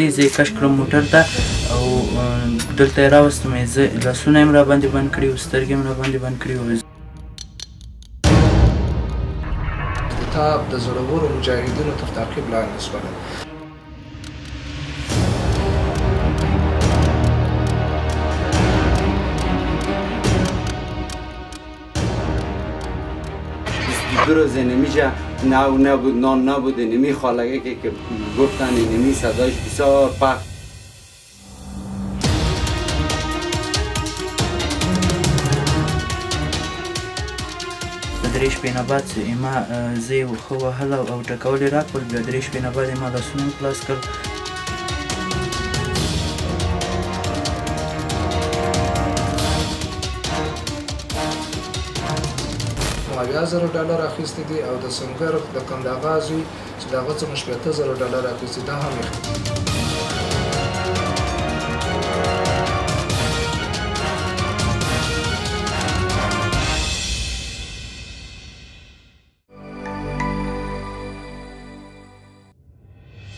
زه کش کړم موټر ته او دلته یې راوستم، زه لاسونه یې راباندې بند کړي وو، سترګې مې راباندې بند کړي وو. کتاب د زړورو مجاهدینو تر تعقیب لاندې شوله. روز نمیشه نبود نمی خالقه که گفتن نمی صدایش بسیار پخت. درې شپې نه بعد ما زه یې ښه وهل او ټکول یې راکړل، بیا درې شپې نه بعد یې ما لاسونه خلاص کړل. $80,000 اخیستي دي او د سنګر د کنداغا زوی چې د هغه څخه $80,000 اخیستي دا هم یې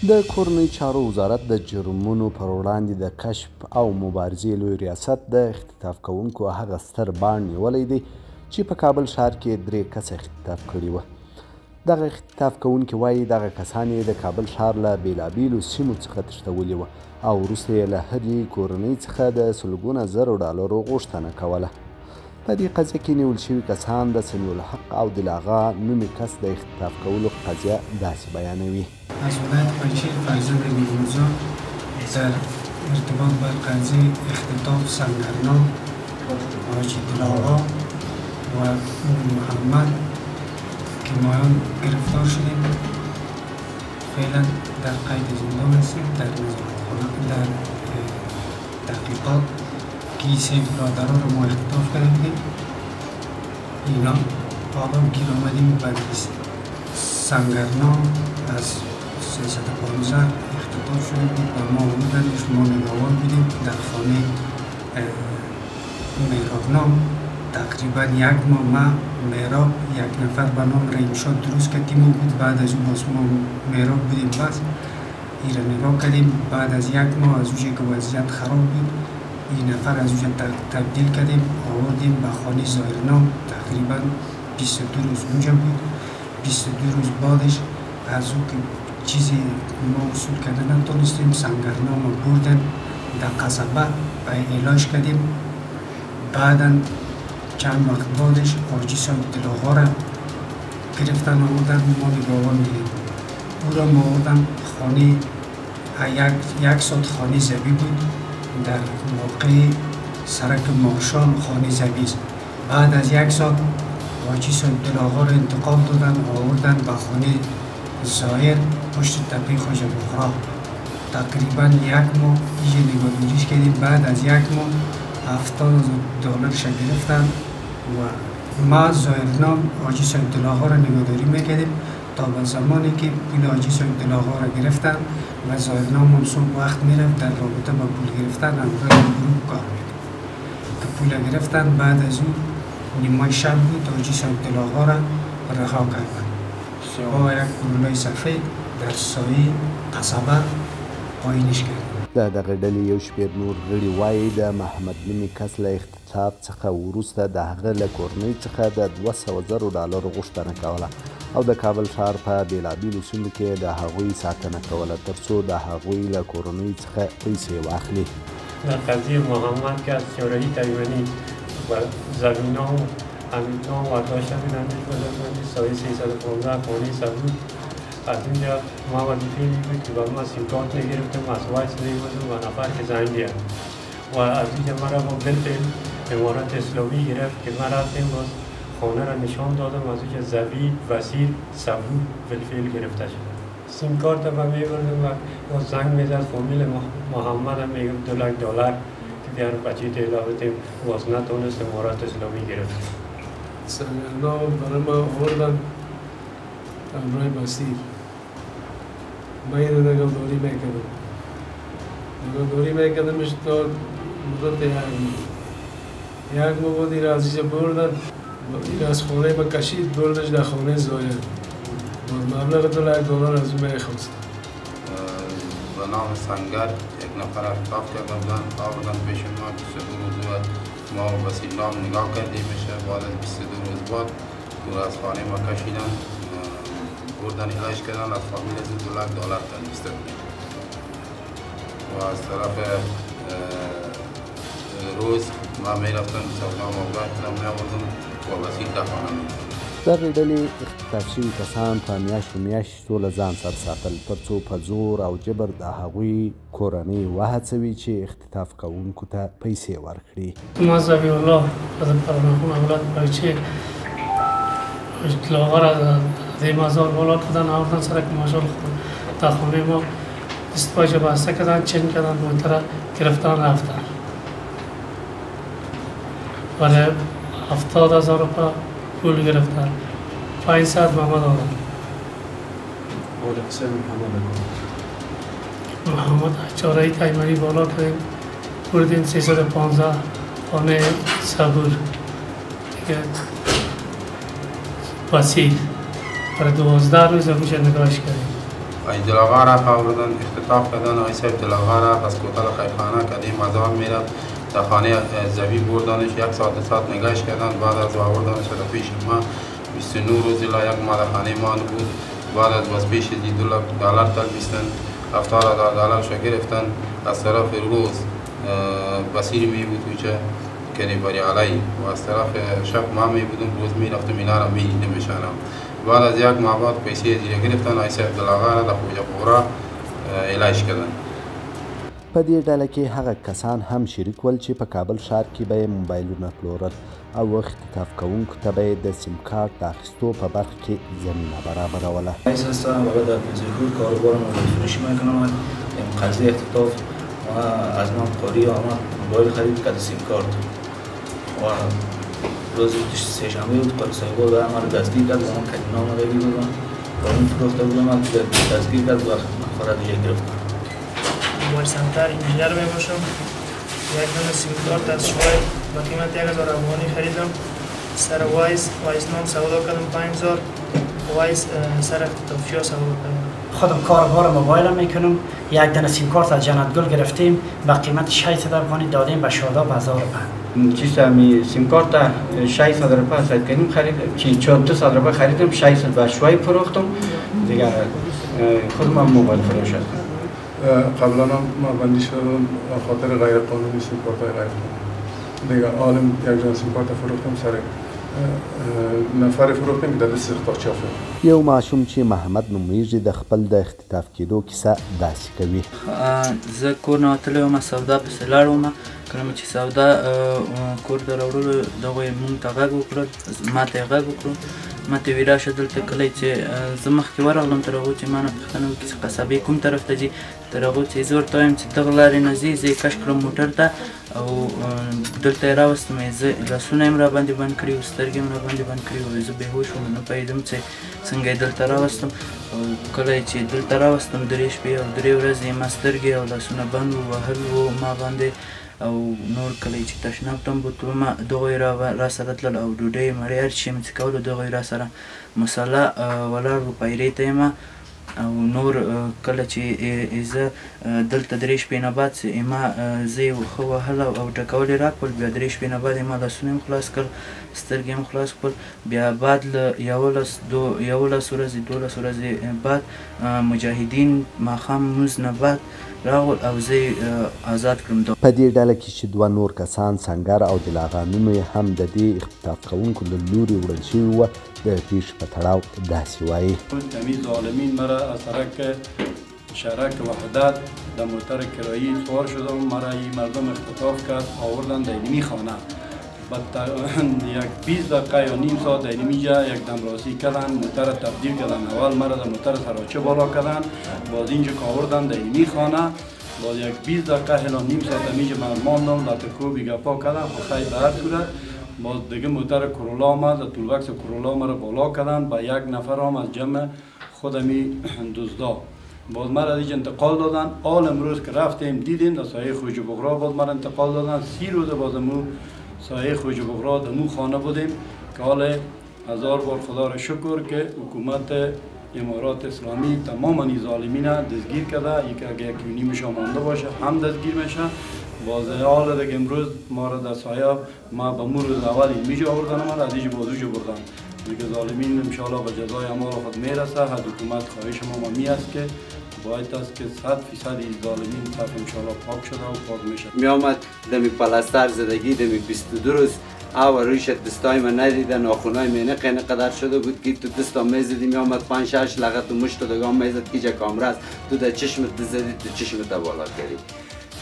د کورنۍ چارو وزارت د جرمونو پر وړاندې د کشف او مبارزې لوی ریاست د اختطاف کوونکو هغه ستر باڼ نیولی دی چې په کابل ښار کې 3 کسه اختطاف کړي وه. دغه اختطاف کوونکي وایي دغه کسان یې د کابل ښار له بېلابېلو سیمو څخه تښتولي وه او وروسته یې له هرې کورنۍ څخه د سلګونه زرو ډالرو غوښتنه کوله. په دې قضیه کې نیول شوي کسان د سمیع الحق او دلاغا نومي کس د اختطاف کولو قضیه داسې بیانوي. از ولایت پنجشیر فرزند نیمروزا در ارتباط با قضیه اختطاف سنگرنا حاجی دلاغا و محمد که مایان گرفتار شدیم، فعلا در قید زندان هستیم در نظارتخانه در تحقیقات که این 3 برادران رو ما اختطاف کردیم. اینا آقام گیر آمدیم بعد سنگرنا از 315 اختطاف شده بود و ما بودنش ما نگاهبان بودیم در خانه مهرابنام. تقریبا 1 ماه ما مهراب 1 نفر به نام رحیمشاد درست کردیم بود، بعد از اون باز ما مهراب بودیم بس این را نگاه کردیم. بعد از 1 ماه از اونجا که وضعیت خراب بود این نفر از اونجا تبدیل کردیم آوردیم به خانه ظاهرنام. تقریبا 22 روز اونجا بود. 22 روز بعدش از اون که چیزی ما وصول کردن نتونستیم سنگرنام رو بردن در قصبه و علاج کردیم. بعدا چند وقت بعدش حاجی صاحب دلاغا را گرفتن آوردن ما نگاهبان بودیم. او را ما آوردن خانه 1 ساعت خانه زبی بود در موقع سرک مارشال خانه زبی است. بعد از 1 ساعت حاجی صاحب دلاغا را انتقال دادن آوردن به خانه ظاهر پشت تپه خواجه بخرا. تقریبا 1 ماه اینجا نگاهداریش کردیم. بعد از 1 ماه $70,000 گرفتن و ما ظاهرنام حاجی صاحب دلاغا را نگاهداری میکردیم تا به زمانی که پول حاجی صاحب دلاغا را گرفتن و ظاهرنام هم صبح وقت میرفت در رابطه با پول گرفتن همراه گروه کار میکرد که پول گرفتن. بعد از اون نیمه شب بود حاجی صاحب دلاغا را رها کردن با 1 کورولای سفید در سایه قصبه پایینش کرد. د دغه ډلې یو شمېر نور غړي وایي د محمد نومي کس له اختطاف څخه وروسته د هغه له کورنۍ څخه د $200,000 غوښتنه کوله او د کابل ښار په بېلابېلو سیمو کې د هغوی ساتنه کوله تر څو د هغوی له کورنۍ څخه پیسې واخلي. در قضیه محمد که از شورای تایوانی و زمین‌ها و امیدها ورداشته بودندش و دادندش سایه 315 خانه سبود. از اینجا ما وظیفه این بود که با ما سیم کارت نگرفتم، از وایس نگفتم و نفر که زنگ بیاد و از اینجا مرا با بالفعل امارات اسلامی گرفت که ما رفتیم باز خانه را نشان دادم. از اینجا زبی وسیل سبود بالفعل گرفته شد. سیم کارت را میبردم و باز زنگ میزد فامیل محمد هم میگفت $200,000 که دیگر بچه تعداد بدیم باز نتونست امارات اسلامی گرفت. سنگرنا برای ما آوردن همراه مسیر. من این نگهداری میکردمش تا مدت 1 ماه. 1 ماه بود این از اینجا بردن این از خانه ما کشید بردش در خانه ظاهر. مبلغ $200,000 از اون میخواست. و به نام سنگر یک نفر اختطاف کرده بودند، آوردن پیش ما. 22 روز بعد ما به سیلام نگاه کردیم میشه. بعد از 22 روز بعد دور از خانه ما کشیدن، بردن علاج کردن، از فامیل از $2 تلبیسته بودیم و از طرف روز ما میرفتم سودا موضوع کردم میآوردم و وسیل ده خانه میدم. دغې ډلې اختطاف شوي کسان په میاشتو له ځان سره ساتل تر څو په زور او جبر د هغوی کورنۍ وهڅوي چې اختطاف کوونکو ته پیسې ورکړي. ما ذبیح الله از پرناخون اولاد بچه لاغر از دې مزار بالا کردن، آوردن سر که ماشال در خانه ما دست پاچه بسته کردن، چین کردن، بوتره گرفتن رفتن. برای 70,000 روپیه پول گرفتن، 500 به ما دادن. محمد چاره تیمنی بالا کردیم، بردیم 315 خانه صبور دیگه وسیل برای 12 روز میشه نگاهش کردیم. ای دلاغا را آوردن اختطاف کردن. آی صاحب دلاغا را از کوتل خیرخانه کردیم مزار میرفت در خانه زوی بردنش، 1 ساعت نگاهش کردن. بعد از آوردنش در پیش ما 29 روز الا یک ماه در خانه ما بود. بعد از باز پیش $2 تلبیستن، $70,000 شو گرفتن. از طرف روز بسیر می بود ویچه کنی بری علی و از طرف شب ما می بودم، روز می رفتم اینا را می دیدم بشانم. بعد از یک ماه بعد پیسې زیره گرفتن. آی صاحب دلاغا را د خوجه پورا علاج کردن. په دې ډله کې هغه کسان هم شریک ول چې په کابل ښار کې به یې موبایلونه پلورل او اختطاف کوونکو ته به یې د سیم کارت د اخیستو په برخه کې زمینه برابروله. اساس هستم و بعد از ظهور کاروبارم رو فروشی میکنم. قضیه اختطاف و از من قاری آمد موبایل خرید کرد سیم کارت و روز سه‌شنبه بود قاضی صاحب و ما رو دستگیر کرد و من کلمه آمده بودم و اون فروخته بودم و دستگیر کرد و فرا دیگه گرفتم. موبایل سنتر انجینیر می باشم. یک دونه سیم کارت از شوای با قیمت 1000 افغانی خریدم. سر وایس نام سودا کردم 5000. وایس سر اختطافی ها سودا کردم. خودم کاروبار موبایل میکنم. یک دونه سیم کارت از جنت گل گرفتیم با قیمت 600 افغانی دادیم به شاداب 1000 روپیه. چیز می سیم کارت 600 روپیه ساعت کنیم خرید چی 200 روپیه خریدم 600 به شوای فروختم دیگه خودم موبایل فروش هستم. قبلا ما بندی شدم خاطر غیر قانونی سیم کارت غیر قانونی دیگه عالم یک جان سیم کارت فروختم سر نفر فروختم که د دست اختطاف یو ماشوم چې محمد نومیږي د خپل د اختطاف کېدو کیسه داسې کوي. زه کور نه وتلی وم، سودا پسې لاړ وم. کله چې سودا کور ته راوړلو دغوی مونږ ته غږ وکړل، ما ته یې غږ وکړو، ما ته ویې راشه دلته کلی چې زه مخکې ورغلم تر هغو چې ما نه پوښتنه وکړي چې قصبې کوم طرف ته ځي. تر هغو چې زه ورته وایم چې دغه لارې نه ځي، زه یې کش کړم موټر ته او دلته یې راوستم. زه لاسونه یې راباندې بند کړي وو، سترګې یې راباندې بند کړي وو. زه بېهوش وم، نه پوهېدم چې څنګه یې دلته راوستم. او کله چې دلته راوستم 3 شپې او 3 ورځې یې ما سترګې او لاسونه بند وو، وهل وو ما باندې. او نور کله چې تشناب ته هم بوتلم دغوی را سره تلل او ډوډۍ مړۍ هر شي مې څه کولو دغوی را سره مساله ولاړ وو پیرې ته یم. او نور کله چې زه دلته 3 شپې نه بعد ما زه یې ښه وهل او ټکول یې راکړل. بیا 3 شپې نه بعد یې ما لاسونه هم خلاص کړل، سترګې هم خلاص کړل. بیا بعد له 11 ورځې 12 ورځې بعد مجاهدین ماښام لمونځ نه بعد راغل او زه یې آزاد کړم. په دې ډله کې چې 2 نور کسان سنگر او دلاغا نوم یې هم د دې اختطاف کوونکو له لورې وړل شوي وه. د پیښې په تړاو داسې وایي: تمیز ظالمین مرا از سرک شرک وحدت در موتر کرایی سوار شدم. مرا این مردم اختطاف کرد آوردن در اینمی خانه. بعد یک 20 دقیقه یا نیم ساعت در اینمیجا یک دمراسی کردن، موتر تبدیل کردن. اول مرا در موتر سراچه بالا کردن، باز اینجا آوردن در اینمی خانه. باز یک 20 دقیقه الا نیم ساعت اینجا من ماندم، لطکو بیگپا کردن. خیلی به هر صورت باز دیگه موتر کرولا آمد، طولبکس کرولا مرا بالا کردن. با یک نفر هم از جمع خودمی دزدا باز مرا دیگه انتقال دادن. آل امروز که رفتیم دیدیم در سایه خوج بغرا باز مرا انتقال دادن. 30 روز باز امو سایه خوج بغرا دمو خانه بودیم که حال 1000 بار خدا را شکر که حکومت امارات اسلامی تماما این ظالمین دستگیر کرده. یک یونیمش مانده باشه هم دستگیر میشه. واضح حال دیگه امروز ما را در سایه ما به روز اول اینجا آوردن، ما را از اینجا بازوجو بردن. دیگه ظالمین انشاءالله به جزای اعمال خود میرسه. از حکومت خواهش ما می است که باید است که 100% این ظالمین طرف انشاءالله پاک شده و پاک میشه. می آمد دمی پلاستر زدگی دمی 22 روز او رویش دستای من ندیده، ناخونای من قدر شده بود که تو دستا میزدی. می آمد 5-6 لغت و مشت دگام میزد که جا کامره است، تو در چشمت زدی، تو چشمت بالا کردی.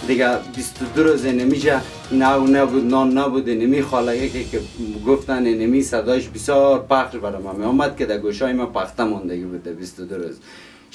دیگه 22 روز نمیشه نبود، نان نبود. نمی خالگه که گفتن نمی صدایش بسیار پخش برای ما می آمد که در گوشای ما پخته ماندگی بود. 22 روز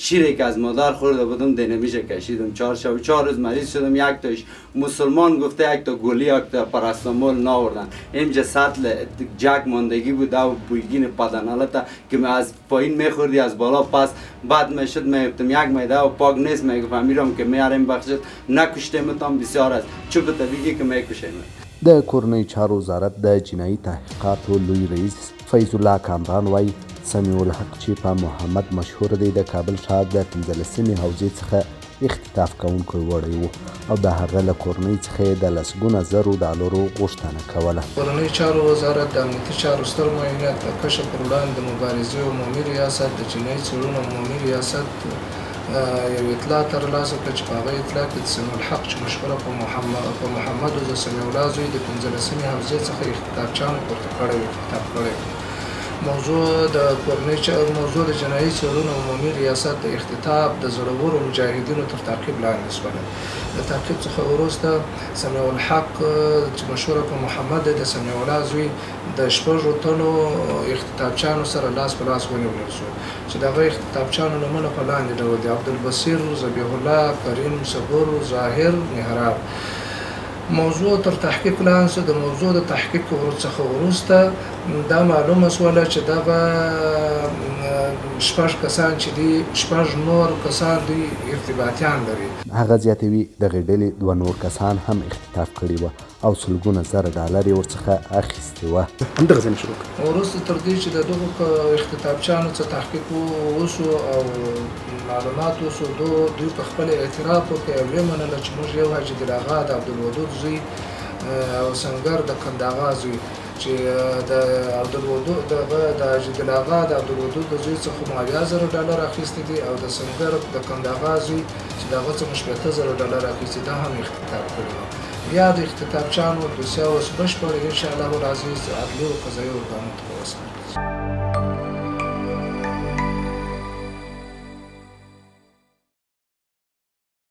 شیری که از مادر خورده بودم نمیشه کشیدم. 4 روز مریض شدم. یک تاش مسلمان گفته، یک تا گولی، یک تا پاراستامول ناوردن. اینجا سطل جک ماندگی بود و بویگین پدنالتا که از پایین میخوردی از بالا پس بعد میشد میگفتم یک میده و پاک نیست. میگفتم میرم که میارم بخشد نکشتمتان بسیار است چوب طبیعی که میکشیم. د کورنۍ چارو وزارت د جنایي تحقیقاتو لوی رئیس فیض الله کامران وایي سمیع الحق چې په محمد مشهور دی د کابل ښار د 15مې حوزې څخه اختطاف کوونکی وړی و او د هغه له کورنۍ څخه یې د لسګونه زرو ډالرو غوښتنه کوله. کورنۍ چارو وزارت د امنیتي چارو ستر معاونیت د کشف پر وړاندې د مبارزې عمومي ریاست د جنایي څېړنو عمومي ریاست یو اطلاع ترلاسه کړه چې په هغه اطلاع کې د سمیع الحق چې مشهوره په محمد د سمیع الله زوی د 15مې حوزې څخه اختطافچیانو پورته کړی و. موضوع د جنایي څېړنو عمومي ریاست د اختطاف د زړورو مجاهدینو تر تعقیب لاندې شوله. د تعقیب څخه وروسته سمیع الحق چې مشهوره په محمد د سمیع الله زوی د 6 تنو اختطافچیانو سره لاس په لاس ونیول شو چې دغه اختطافچیانو نومونه په لاندې ډول دي: عبدالبصیر، ذبیح الله، کریم، صبور، ظاهر، محراب. موضوع تر تحقیق لاندې شو. د موضوع د تحقیق څخه وروسته دا معلومه شوله چې دغه 6 کسان چې دي 6 نور کسان دوی ارتباطیان لري. هغه زیاتوي دغې ډلې 2 نور کسان هم اختطاف کړي وه او سلګونه زره ډالر یې ورڅخه اخیستې وه. همدغسې مې شروع کړه. وروسته تر دې چې د دغو اختطافچیانو څخه تحقیق وشو او معلومات وشو، دوی په خپل اعتراف وکړ او ویې منله چې موږ یو حاجي دل اغا د عبدالودود زوی او سنګر د قنداغا زوی چې د عبدالودود د حاجي دل اغا د عبدالودود د زوی څخه مو 80,000 ډالر اخیستي دي او د سنګر د قنداغا زوی چې د هغه څخه 80,000 ډالر اخیستي دا هم اختطاف کړي وو. بیا د اختطافچیانو دوسیه اوس بشپړه انشاءالله العزیز عدلي او قضایي ارګانو ته وسپارل.